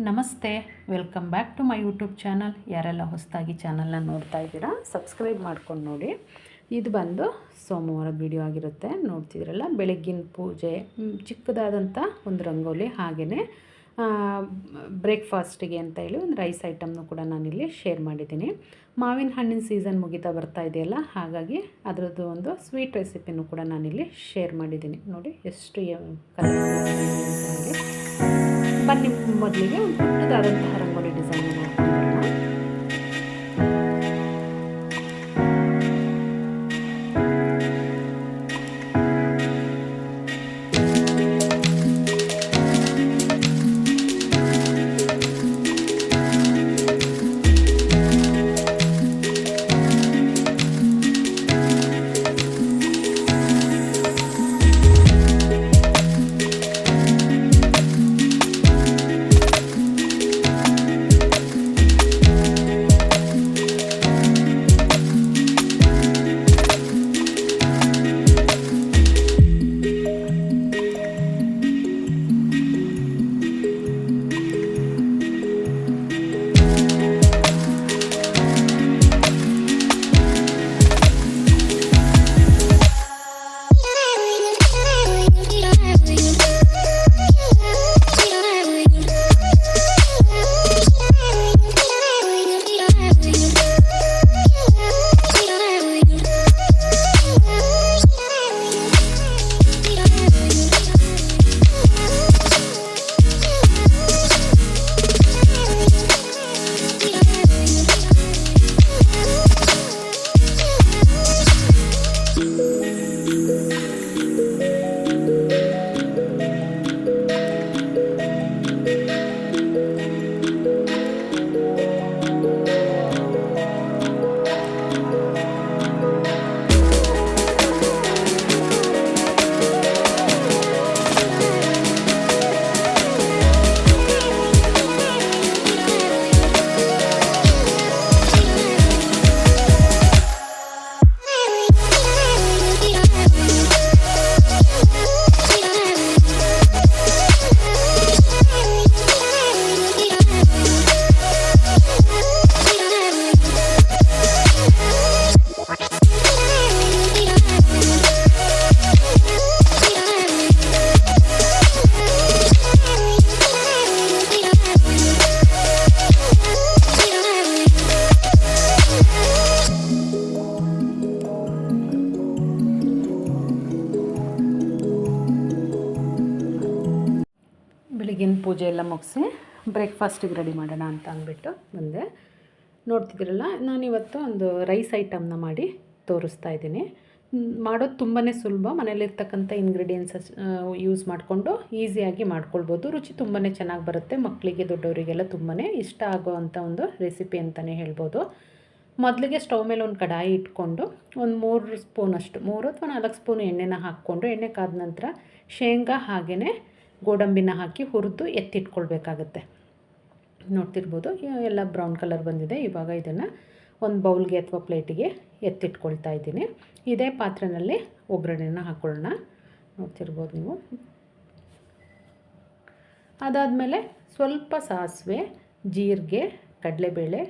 ನಮಸ್ತೆ, welcome back to my YouTube channel. ಯಾರೆಲ್ಲ ಹೊಸದಾಗಿ ಚಾನಲ್ನ ನೋಡ್ತಾ ಇದ್ದೀರಾ ಸಬ್ಸ್ಕ್ರೈಬ್ ಮಾಡ್ಕೊಂಡು ನೋಡಿ. ಇದು ಬಂದು ಸೋಮವಾರದ ವಿಡಿಯೋ ಆಗಿರುತ್ತೆ. ನೋಡ್ತಿದ್ರಲ್ಲ, ಬೆಳಗ್ಗಿನ ಪೂಜೆ, ಚಿಕ್ಕದಾದಂಥ ಒಂದು ರಂಗೋಲಿ, ಹಾಗೆಯೇ ಬ್ರೇಕ್ಫಾಸ್ಟಿಗೆ ಅಂತ ಹೇಳಿ ಒಂದು ರೈಸ್ ಐಟಮ್ನು ಕೂಡ ನಾನಿಲ್ಲಿ ಶೇರ್ ಮಾಡಿದ್ದೀನಿ. ಮಾವಿನ ಹಣ್ಣಿನ ಸೀಸನ್ ಮುಗಿತಾ ಬರ್ತಾ ಇದೆಯಲ್ಲ, ಹಾಗಾಗಿ ಅದರದ್ದು ಒಂದು ಸ್ವೀಟ್ ರೆಸಿಪಿನೂ ಕೂಡ ನಾನಿಲ್ಲಿ ಶೇರ್ ಮಾಡಿದ್ದೀನಿ. ನೋಡಿ ಎಷ್ಟು ಕಲರ್ಫುಲ್. ಬನ್ನಿ, ಮೊದಲಿಗೆ ಒಂದು ಪುಟ್ಟದಾದಂತಹ ರಂಗೋಲಿ ಡಿಸೈನ್ ಮಾಡ್ಕೊಂಡು ಬೆಳಗಿನ ಪೂಜೆ ಎಲ್ಲ ಮುಗಿಸಿ ಬ್ರೇಕ್ಫಾಸ್ಟಿಗೆ ರೆಡಿ ಮಾಡೋಣ ಅಂತ ಅಂದ್ಬಿಟ್ಟು ಬಂದೆ. ನೋಡ್ತಿದ್ದೀರಲ್ಲ, ನಾನಿವತ್ತು ಒಂದು ರೈಸ್ ಐಟಮ್ನ ಮಾಡಿ ತೋರಿಸ್ತಾ ಇದ್ದೀನಿ. ಮಾಡೋದು ತುಂಬಾ ಸುಲಭ. ಮನೇಲಿರ್ತಕ್ಕಂಥ ಇಂಗ್ರೀಡಿಯೆಂಟ್ಸ್ ಯೂಸ್ ಮಾಡಿಕೊಂಡು ಈಸಿಯಾಗಿ ಮಾಡ್ಕೊಳ್ಬೋದು. ರುಚಿ ತುಂಬಾ ಚೆನ್ನಾಗಿ ಬರುತ್ತೆ. ಮಕ್ಕಳಿಗೆ, ದೊಡ್ಡವರಿಗೆಲ್ಲ ತುಂಬಾ ಇಷ್ಟ ಆಗೋವಂಥ ಒಂದು ರೆಸಿಪಿ ಅಂತಲೇ ಹೇಳ್ಬೋದು. ಮೊದಲಿಗೆ ಸ್ಟವ್ ಮೇಲೆ ಒಂದು ಕಡಾಯಿ ಇಟ್ಕೊಂಡು ಒಂದು 3 ಸ್ಪೂನಷ್ಟು, 3 ಅಥವಾ 4 ಸ್ಪೂನು ಎಣ್ಣೆನ ಹಾಕ್ಕೊಂಡು, ಎಣ್ಣೆ ಕಾದ ನಂತರ ಶೇಂಗಾ ಹಾಗೆಯೇ ಗೋಡಂಬಿನ ಹಾಕಿ ಹುರಿದು ಎತ್ತಿಟ್ಕೊಳ್ಬೇಕಾಗತ್ತೆ. ನೋಡ್ತಿರ್ಬೋದು, ಎಲ್ಲ ಬ್ರೌನ್ ಕಲರ್ ಬಂದಿದೆ. ಇವಾಗ ಇದನ್ನು ಒಂದು ಬೌಲ್ಗೆ ಅಥವಾ ಪ್ಲೇಟಿಗೆ ಎತ್ತಿಟ್ಕೊಳ್ತಾ ಇದ್ದೀನಿ. ಇದೇ ಪಾತ್ರೆಯಲ್ಲಿ ಒಗ್ಗರಣೆನ ಹಾಕ್ಕೊಳ್ಳೋಣ. ನೋಡ್ತಿರ್ಬೋದು ನೀವು. ಅದಾದಮೇಲೆ ಸ್ವಲ್ಪ ಸಾಸಿವೆ, ಜೀರಿಗೆ, ಕಡಲೆಬೇಳೆ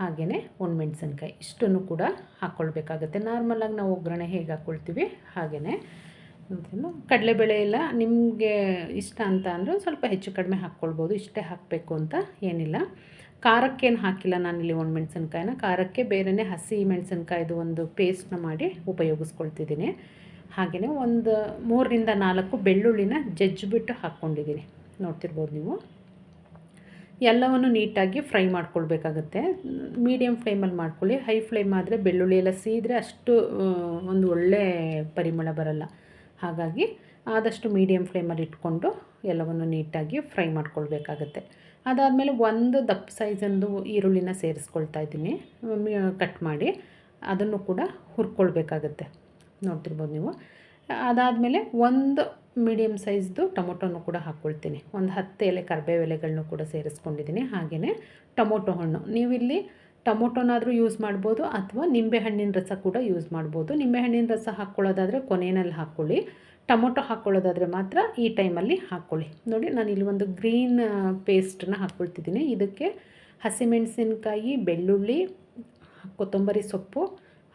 ಹಾಗೆಯೇ ಒಣಮೆಣಸಿನ್ಕಾಯಿ ಇಷ್ಟನ್ನು ಕೂಡ ಹಾಕ್ಕೊಳ್ಬೇಕಾಗತ್ತೆ. ನಾರ್ಮಲಾಗಿ ನಾವು ಒಗ್ಗರಣೆ ಹೇಗೆ ಹಾಕ್ಕೊಳ್ತೀವಿ ಹಾಗೆಯೇ. ಕಡಲೆಬೇಳೆ ಎಲ್ಲ ನಿಮಗೆ ಇಷ್ಟ ಅಂತ ಅಂದರೆ ಸ್ವಲ್ಪ ಹೆಚ್ಚು ಕಡಿಮೆ ಹಾಕ್ಕೊಳ್ಬೋದು. ಇಷ್ಟೇ ಹಾಕಬೇಕು ಅಂತ ಏನಿಲ್ಲ. ಖಾರಕ್ಕೇನು ಹಾಕಿಲ್ಲ ನಾನಿಲ್ಲಿ ಒಣಮೆಣಸಿನ್ಕಾಯಿನ. ಖಾರಕ್ಕೆ ಬೇರೆಯೇ ಹಸಿ ಮೆಣಸಿನ್ಕಾಯ್ದು ಒಂದು ಪೇಸ್ಟ್ನ ಮಾಡಿ ಉಪಯೋಗಿಸ್ಕೊಳ್ತಿದ್ದೀನಿ. ಹಾಗೆಯೇ ಒಂದು 3 ರಿಂದ 4 ಬೆಳ್ಳುಳ್ಳಿನ ಜಜ್ಜಿಬಿಟ್ಟು ಹಾಕ್ಕೊಂಡಿದ್ದೀನಿ. ನೋಡ್ತಿರ್ಬೋದು ನೀವು. ಎಲ್ಲವನ್ನು ನೀಟಾಗಿ ಫ್ರೈ ಮಾಡ್ಕೊಳ್ಬೇಕಾಗತ್ತೆ. ಮೀಡಿಯಮ್ ಫ್ಲೇಮಲ್ಲಿ ಮಾಡ್ಕೊಳ್ಳಿ. ಹೈ ಫ್ಲೇಮ್ ಆದರೆ ಬೆಳ್ಳುಳ್ಳಿ ಎಲ್ಲ ಸೀದ್ರೆ ಅಷ್ಟು ಒಂದು ಒಳ್ಳೆ ಪರಿಮಳ ಬರಲ್ಲ. ಹಾಗಾಗಿ ಆದಷ್ಟು ಮೀಡಿಯಮ್ ಫ್ಲೇಮಲ್ಲಿ ಇಟ್ಕೊಂಡು ಎಲ್ಲವನ್ನು ನೀಟಾಗಿ ಫ್ರೈ ಮಾಡ್ಕೊಳ್ಬೇಕಾಗತ್ತೆ. ಅದಾದಮೇಲೆ ಒಂದು ದಪ್ಪ ಸೈಜಂದು ಈರುಳ್ಳಿನ ಸೇರಿಸ್ಕೊಳ್ತಾ ಇದ್ದೀನಿ, ಕಟ್ ಮಾಡಿ. ಅದನ್ನು ಕೂಡ ಹುರ್ಕೊಳ್ಬೇಕಾಗತ್ತೆ. ನೋಡ್ತಿರ್ಬೋದು ನೀವು. ಅದಾದಮೇಲೆ ಒಂದು ಮೀಡಿಯಮ್ ಸೈಜ್ದು ಟೊಮೊಟೊನು ಕೂಡ ಹಾಕ್ಕೊಳ್ತೀನಿ. ಒಂದು 10 ಎಲೆ ಕರಿಬೇವು ಎಲೆಗಳನ್ನೂ ಕೂಡ ಸೇರಿಸ್ಕೊಂಡಿದ್ದೀನಿ. ಹಾಗೆಯೇ ಟೊಮೊಟೊ ಹಣ್ಣು, ನೀವಿಲ್ಲಿ ಟೊಮೊಟೊನಾದರೂ ಯೂಸ್ ಮಾಡ್ಬೋದು ಅಥವಾ ನಿಂಬೆಹಣ್ಣಿನ ರಸ ಕೂಡ ಯೂಸ್ ಮಾಡ್ಬೋದು. ನಿಂಬೆಹಣ್ಣಿನ ರಸ ಹಾಕ್ಕೊಳ್ಳೋದಾದರೆ ಕೊನೆಯಲ್ಲಿ ಹಾಕ್ಕೊಳ್ಳಿ. ಟೊಮೊಟೊ ಹಾಕ್ಕೊಳ್ಳೋದಾದರೆ ಮಾತ್ರ ಈ ಟೈಮಲ್ಲಿ ಹಾಕ್ಕೊಳ್ಳಿ. ನೋಡಿ ನಾನಿಲ್ಲಿ ಒಂದು ಗ್ರೀನ್ ಪೇಸ್ಟನ್ನ ಹಾಕ್ಕೊಳ್ತಿದ್ದೀನಿ. ಇದಕ್ಕೆ ಹಸಿಮೆಣಸಿನ್ಕಾಯಿ, ಬೆಳ್ಳುಳ್ಳಿ, ಕೊತ್ತಂಬರಿ ಸೊಪ್ಪು,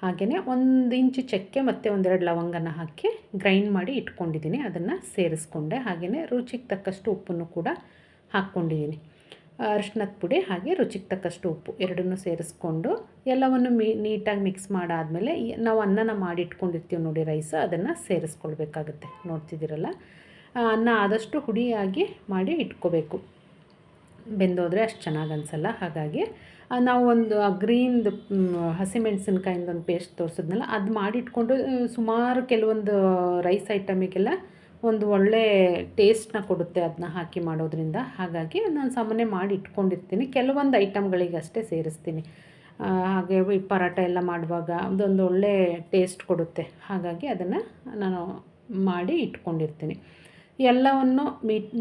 ಹಾಗೆಯೇ 1 ಇಂಚು ಚಕ್ಕೆ ಮತ್ತು 1-2 ಲವಂಗನ ಹಾಕಿ ಗ್ರೈಂಡ್ ಮಾಡಿ ಇಟ್ಕೊಂಡಿದ್ದೀನಿ. ಅದನ್ನು ಸೇರಿಸ್ಕೊಂಡೆ. ಹಾಗೆಯೇ ರುಚಿಗೆ ತಕ್ಕಷ್ಟು ಉಪ್ಪನ್ನು ಕೂಡ ಹಾಕ್ಕೊಂಡಿದ್ದೀನಿ. ಅರಿಶಿನದ ಪುಡಿ ಹಾಗೆ ರುಚಿಗೆ ತಕ್ಕಷ್ಟು ಉಪ್ಪು ಎರಡನ್ನೂ ಸೇರಿಸ್ಕೊಂಡು ಎಲ್ಲವನ್ನು ನೀಟಾಗಿ ಮಿಕ್ಸ್ ಮಾಡಾದಮೇಲೆ ನಾವು ಅನ್ನನ ಮಾಡಿ ಇಟ್ಕೊಂಡಿರ್ತೀವಿ ನೋಡಿ ರೈಸ್, ಅದನ್ನು ಸೇರಿಸ್ಕೊಳ್ಬೇಕಾಗುತ್ತೆ. ನೋಡ್ತಿದ್ದೀರಲ್ಲ, ಅನ್ನ ಆದಷ್ಟು ಹುಡಿಯಾಗಿ ಮಾಡಿ ಇಟ್ಕೋಬೇಕು. ಬೆಂದೋದ್ರೆ ಅಷ್ಟು ಚೆನ್ನಾಗಿ ಅನಿಸಲ್ಲ. ಹಾಗಾಗಿ ನಾವು ಒಂದು ಗ್ರೀನ್ದು ಹಸಿಮೆಣಸಿನ್ಕಾಯಿಂದ ಒಂದು ಪೇಸ್ಟ್ ತೋರಿಸಿದ್ನಲ್ಲ, ಅದು ಮಾಡಿಟ್ಕೊಂಡು ಸುಮಾರು ಕೆಲವೊಂದು ರೈಸ್ ಐಟಮಿಗೆಲ್ಲ ಒಂದು ಒಳ್ಳೆ ಟೇಸ್ಟ್ನ ಕೊಡುತ್ತೆ ಅದನ್ನ ಹಾಕಿ ಮಾಡೋದ್ರಿಂದ. ಹಾಗಾಗಿ ನಾನು ಸಾಮಾನ್ಯ ಮಾಡಿ ಇಟ್ಕೊಂಡಿರ್ತೀನಿ. ಕೆಲವೊಂದು ಐಟಮ್ಗಳಿಗೆ ಅಷ್ಟೇ ಸೇರಿಸ್ತೀನಿ. ಹಾಗೆ ಈ ಪರಾಟ ಎಲ್ಲ ಮಾಡುವಾಗ ಅದೊಂದು ಒಳ್ಳೆ ಟೇಸ್ಟ್ ಕೊಡುತ್ತೆ. ಹಾಗಾಗಿ ಅದನ್ನು ನಾನು ಮಾಡಿ ಇಟ್ಕೊಂಡಿರ್ತೀನಿ. ಎಲ್ಲವನ್ನು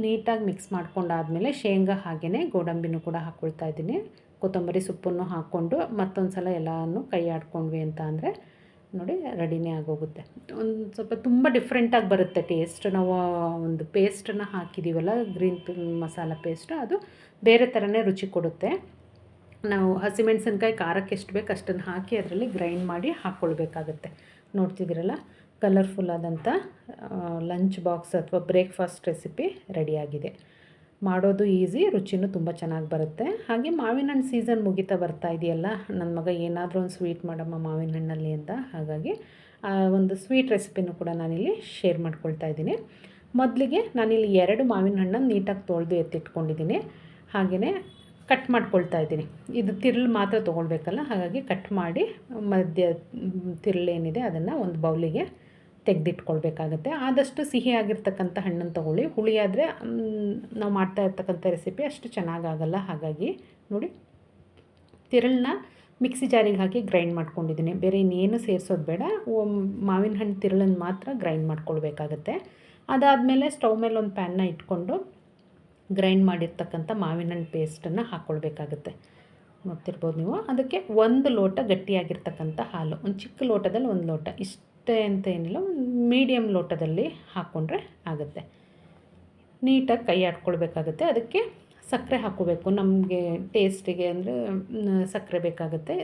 ನೀಟಾಗಿ ಮಿಕ್ಸ್ ಮಾಡ್ಕೊಂಡಾದಮೇಲೆ ಶೇಂಗಾ ಹಾಗೆಯೇ ಗೋಡಂಬಿನೂ ಕೂಡ ಹಾಕ್ಕೊಳ್ತಾ ಇದ್ದೀನಿ. ಕೊತ್ತಂಬರಿ ಸೊಪ್ಪನ್ನು ಹಾಕ್ಕೊಂಡು ಮತ್ತೊಂದು ಸಲ ಎಲ್ಲನೂ ಕೈ ಆಡ್ಕೊಂಡ್ವಿ ಅಂತ ಅಂದರೆ ನೋಡಿ ರೆಡಿನೇ ಆಗೋಗುತ್ತೆ. ಒಂದು ಸ್ವಲ್ಪ ತುಂಬ ಡಿಫ್ರೆಂಟಾಗಿ ಬರುತ್ತೆ ಟೇಸ್ಟ್. ನಾವು ಒಂದು ಪೇಸ್ಟನ್ನು ಹಾಕಿದ್ದೀವಲ್ಲ, ಗ್ರೀನ್ ಮಸಾಲ ಪೇಸ್ಟ್, ಅದು ಬೇರೆ ಥರನೇ ರುಚಿ ಕೊಡುತ್ತೆ. ನಾವು ಹಸಿಮೆಣಸಿನ್ಕಾಯಿ ಖಾರಕ್ಕೆ ಎಷ್ಟು ಬೇಕು ಅಷ್ಟನ್ನು ಹಾಕಿ ಅದರಲ್ಲಿ ಗ್ರೈಂಡ್ ಮಾಡಿ ಹಾಕ್ಕೊಳ್ಬೇಕಾಗತ್ತೆ. ನೋಡ್ತಿದ್ದೀರಲ್ಲ, ಕಲರ್ಫುಲ್ ಆದಂಥ ಲಂಚ್ ಬಾಕ್ಸ್ ಅಥವಾ ಬ್ರೇಕ್ಫಾಸ್ಟ್ ರೆಸಿಪಿ ರೆಡಿಯಾಗಿದೆ. ಮಾಡೋದು ಈಸಿ, ರುಚಿನೂ ತುಂಬ ಚೆನ್ನಾಗಿ ಬರುತ್ತೆ. ಹಾಗೆ ಮಾವಿನ ಹಣ್ಣು ಸೀಸನ್ ಮುಗಿತಾ ಬರ್ತಾ ಇದೆಯಲ್ಲ, ನನ್ನ ಮಗ ಏನಾದರೂ ಒಂದು ಸ್ವೀಟ್ ಮಾಡಮ್ಮ ಮಾವಿನ ಹಣ್ಣಲ್ಲಿ ಅಂತ. ಹಾಗಾಗಿ ಒಂದು ಸ್ವೀಟ್ ರೆಸಿಪಿನೂ ಕೂಡ ನಾನಿಲ್ಲಿ ಶೇರ್ ಮಾಡ್ಕೊಳ್ತಾ ಇದ್ದೀನಿ. ಮೊದಲಿಗೆ ನಾನಿಲ್ಲಿ 2 ಮಾವಿನ ಹಣ್ಣನ್ನು ನೀಟಾಗಿ ತೊಳೆದು ಎತ್ತಿಟ್ಕೊಂಡಿದ್ದೀನಿ. ಹಾಗೆಯೇ ಕಟ್ ಮಾಡ್ಕೊಳ್ತಾ ಇದ್ದೀನಿ. ಇದು ತಿರುಳು ಮಾತ್ರ ತೊಗೊಳ್ಬೇಕಲ್ಲ, ಹಾಗಾಗಿ ಕಟ್ ಮಾಡಿ ಮಧ್ಯ ತಿರುಳೇನಿದೆ ಅದನ್ನು ಒಂದು ಬೌಲಿಗೆ ತೆಗೆದಿಟ್ಕೊಳ್ಬೇಕಾಗತ್ತೆ. ಆದಷ್ಟು ಸಿಹಿಯಾಗಿರ್ತಕ್ಕಂಥ ಹಣ್ಣನ್ನು ತೊಗೊಳ್ಳಿ. ಹುಳಿಯಾದರೆ ನಾವು ಮಾಡ್ತಾ ಇರ್ತಕ್ಕಂಥ ರೆಸಿಪಿ ಅಷ್ಟು ಚೆನ್ನಾಗಾಗಲ್ಲ. ಹಾಗಾಗಿ ನೋಡಿ, ತಿರುಳನ್ನ ಮಿಕ್ಸಿ ಜಾರಿಗೆ ಹಾಕಿ ಗ್ರೈಂಡ್ ಮಾಡ್ಕೊಂಡಿದ್ದೀನಿ. ಬೇರೆ ಇನ್ನೇನು ಸೇರಿಸೋದು ಬೇಡ. ಮಾವಿನ ಹಣ್ಣು ತಿರುಳನ್ನು ಮಾತ್ರ ಗ್ರೈಂಡ್ ಮಾಡ್ಕೊಳ್ಬೇಕಾಗತ್ತೆ. ಅದಾದಮೇಲೆ ಸ್ಟವ್ ಮೇಲೆ ಒಂದು ಪ್ಯಾನ್ನ ಇಟ್ಕೊಂಡು ಗ್ರೈಂಡ್ ಮಾಡಿರ್ತಕ್ಕಂಥ ಮಾವಿನ ಹಣ್ಣು ಪೇಸ್ಟನ್ನು ಹಾಕ್ಕೊಳ್ಬೇಕಾಗತ್ತೆ. ನೋಡ್ತಿರ್ಬೋದು ನೀವು. ಅದಕ್ಕೆ 1 ಲೋಟ ಗಟ್ಟಿಯಾಗಿರ್ತಕ್ಕಂಥ ಹಾಲು, ಒಂದು ಚಿಕ್ಕ ಲೋಟದಲ್ಲಿ 1 ಲೋಟ, ಇಷ್ಟೇ ಅಂತ ಏನಿಲ್ಲ, ಒಂದು ಮೀಡಿಯಮ್ ಲೋಟದಲ್ಲಿ ಹಾಕ್ಕೊಂಡ್ರೆ ಆಗುತ್ತೆ. ನೀಟಾಗಿ ಕೈ ಆಡ್ಕೊಳ್ಬೇಕಾಗುತ್ತೆ. ಅದಕ್ಕೆ ಸಕ್ಕರೆ ಹಾಕ್ಕೋಬೇಕು. ನಮಗೆ ಟೇಸ್ಟಿಗೆ ಅಂದರೆ ಸಕ್ಕರೆ ಬೇಕಾಗುತ್ತೆ.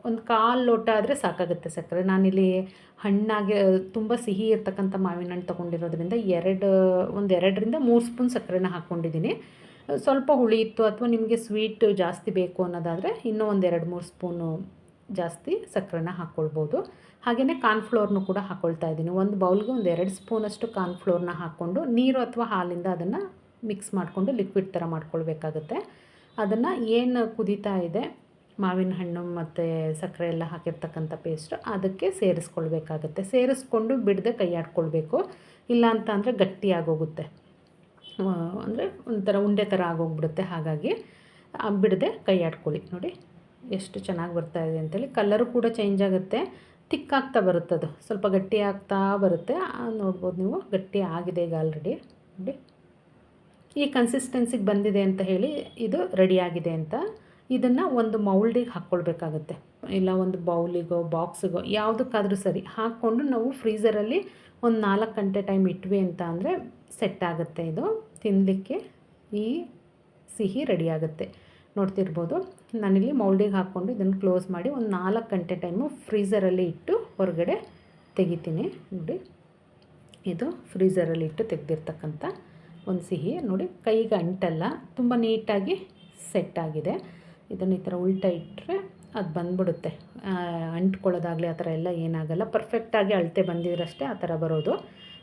ಒಂದು 1/4 ಲೋಟ ಆದರೆ ಸಾಕಾಗುತ್ತೆ ಸಕ್ಕರೆ. ನಾನಿಲ್ಲಿ ಹಣ್ಣಾಗಿ ತುಂಬ ಸಿಹಿ ಇರ್ತಕ್ಕಂಥ ಮಾವಿನ ಹಣ್ಣು ತೊಗೊಂಡಿರೋದ್ರಿಂದ 2ರಿಂದ 3 ಸ್ಪೂನ್ ಸಕ್ಕರೆನ ಹಾಕ್ಕೊಂಡಿದ್ದೀನಿ. ಸ್ವಲ್ಪ ಹುಳಿ ಇತ್ತು ಅಥವಾ ನಿಮಗೆ ಸ್ವೀಟ್ ಜಾಸ್ತಿ ಬೇಕು ಅನ್ನೋದಾದರೆ ಇನ್ನೂ ಒಂದು 2-3 ಸ್ಪೂನು ಜಾಸ್ತಿ ಸಕ್ಕರೆನ ಹಾಕ್ಕೊಳ್ಬೋದು. ಹಾಗೆಯೇ ಕಾರ್ನ್ಫ್ಲೋರ್ನು ಕೂಡ ಹಾಕ್ಕೊಳ್ತಾ ಇದ್ದೀನಿ. ಒಂದು ಬೌಲ್ಗೆ ಒಂದು 2 ಸ್ಪೂನಷ್ಟು ಕಾರ್ನ್ಫ್ಲೋರ್ನ ಹಾಕ್ಕೊಂಡು ನೀರು ಅಥವಾ ಹಾಲಿಂದ ಅದನ್ನು ಮಿಕ್ಸ್ ಮಾಡಿಕೊಂಡು ಲಿಕ್ವಿಡ್ ಥರ ಮಾಡ್ಕೊಳ್ಬೇಕಾಗತ್ತೆ. ಅದನ್ನು ಏನು ಕುದೀತಾ ಇದೆ ಮಾವಿನ ಹಣ್ಣು ಮತ್ತು ಸಕ್ಕರೆ ಎಲ್ಲ ಹಾಕಿರ್ತಕ್ಕಂಥ ಪೇಸ್ಟ್, ಅದಕ್ಕೆ ಸೇರಿಸ್ಕೊಳ್ಬೇಕಾಗತ್ತೆ. ಸೇರಿಸ್ಕೊಂಡು ಬಿಡದೆ ಕೈ ಆಡ್ಕೊಳ್ಬೇಕು. ಇಲ್ಲ ಅಂತ ಅಂದರೆ ಗಟ್ಟಿಯಾಗೋಗುತ್ತೆ, ಅಂದರೆ ಒಂಥರ ಉಂಡೆ ಥರ ಆಗೋಗ್ಬಿಡುತ್ತೆ. ಹಾಗಾಗಿ ಬಿಡದೆ ಕೈ ಆಡ್ಕೊಳ್ಳಿ. ನೋಡಿ ಎಷ್ಟು ಚೆನ್ನಾಗಿ ಬರ್ತಾಯಿದೆ ಅಂತೇಳಿ. ಕಲರು ಕೂಡ ಚೇಂಜ್ ಆಗುತ್ತೆ, ತಿಕ್ಕಾಗ್ತಾ ಬರುತ್ತೆ, ಅದು ಸ್ವಲ್ಪ ಗಟ್ಟಿ ಆಗ್ತಾ ಬರುತ್ತೆ. ನೋಡ್ಬೋದು ನೀವು, ಗಟ್ಟಿ ಆಗಿದೆ ಈಗ ಆಲ್ರೆಡಿ. ನೋಡಿ ಈ ಕನ್ಸಿಸ್ಟೆನ್ಸಿಗೆ ಬಂದಿದೆ ಅಂತ ಹೇಳಿ ಇದು ರೆಡಿಯಾಗಿದೆ ಅಂತ. ಇದನ್ನು ಒಂದು ಮೌಲ್ಡಿಗೆ ಹಾಕ್ಕೊಳ್ಬೇಕಾಗತ್ತೆ. ಇಲ್ಲ ಒಂದು ಬೌಲಿಗೋ ಬಾಕ್ಸಿಗೋ ಯಾವುದಕ್ಕಾದರೂ ಸರಿ ಹಾಕ್ಕೊಂಡು ನಾವು ಫ್ರೀಝರಲ್ಲಿ ಒಂದು 4 ಗಂಟೆ ಟೈಮ್ ಇಟ್ವಿ ಅಂತ ಅಂದರೆ ಸೆಟ್ ಆಗುತ್ತೆ. ಇದು ತಿನ್ನಲಿಕ್ಕೆ ಈ ಸಿಹಿ ರೆಡಿಯಾಗುತ್ತೆ. ನೋಡ್ತಿರ್ಬೋದು, ನಾನಿಲ್ಲಿ ಮೌಲ್ಡಿಗೆ ಹಾಕ್ಕೊಂಡು ಇದನ್ನು ಕ್ಲೋಸ್ ಮಾಡಿ ಒಂದು 4 ಗಂಟೆ ಟೈಮು ಫ್ರೀಝರಲ್ಲಿ ಇಟ್ಟು ಹೊರಗಡೆ ತೆಗಿತೀನಿ. ನೋಡಿ, ಇದು ಫ್ರೀಝರಲ್ಲಿ ಇಟ್ಟು ತೆಗೆದಿರ್ತಕ್ಕಂಥ ಒಂದು ಸಿಹಿ. ನೋಡಿ, ಕೈಗೆ ಅಂಟಲ್ಲ, ತುಂಬ ನೀಟಾಗಿ ಸೆಟ್ ಆಗಿದೆ. ಇದನ್ನು ಈ ಥರ ಉಲ್ಟಾ ಇಟ್ಟರೆ ಅದು ಬಂದ್ಬಿಡುತ್ತೆ. ಅಂಟ್ಕೊಳ್ಳೋದಾಗಲಿ ಆ ಥರ ಎಲ್ಲ ಏನಾಗಲ್ಲ. ಪರ್ಫೆಕ್ಟಾಗಿ ಅಳತೆ ಬಂದಿದ್ರಷ್ಟೇ ಆ ಥರ ಬರೋದು.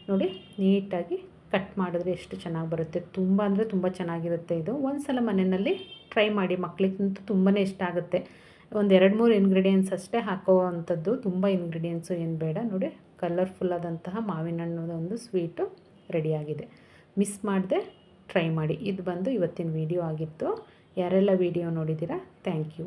ನೋಡಿ, ನೀಟಾಗಿ ಕಟ್ ಮಾಡಿದ್ರೆ ಎಷ್ಟು ಚೆನ್ನಾಗಿ ಬರುತ್ತೆ. ತುಂಬ ಅಂದರೆ ತುಂಬ ಚೆನ್ನಾಗಿರುತ್ತೆ. ಇದು ಒಂದು ಸಲ ಮನೆಯಲ್ಲಿ ಟ್ರೈ ಮಾಡಿ, ಮಕ್ಕಳಿಗಂತೂ ತುಂಬಾ ಇಷ್ಟ ಆಗುತ್ತೆ. ಒಂದು 2-3 ಇಂಗ್ರೀಡಿಯೆಂಟ್ಸ್ ಅಷ್ಟೇ ಹಾಕೋ ಅಂಥದ್ದು, ತುಂಬ ಇಂಗ್ರೀಡಿಯೆಂಟ್ಸು ಏನು ಬೇಡ. ನೋಡಿ, ಕಲರ್ಫುಲ್ ಆದಂತಹ ಮಾವಿನ ಹಣ್ಣು ಒಂದು ಸ್ವೀಟು ರೆಡಿಯಾಗಿದೆ. ಮಿಸ್ ಮಾಡದೆ ಟ್ರೈ ಮಾಡಿ. ಇದು ಬಂದು ಇವತ್ತಿನ ವಿಡಿಯೋ ಆಗಿತ್ತು. ಯಾರೆಲ್ಲ ವಿಡಿಯೋ ನೋಡಿದ್ದೀರಾ, ಥ್ಯಾಂಕ್ ಯು.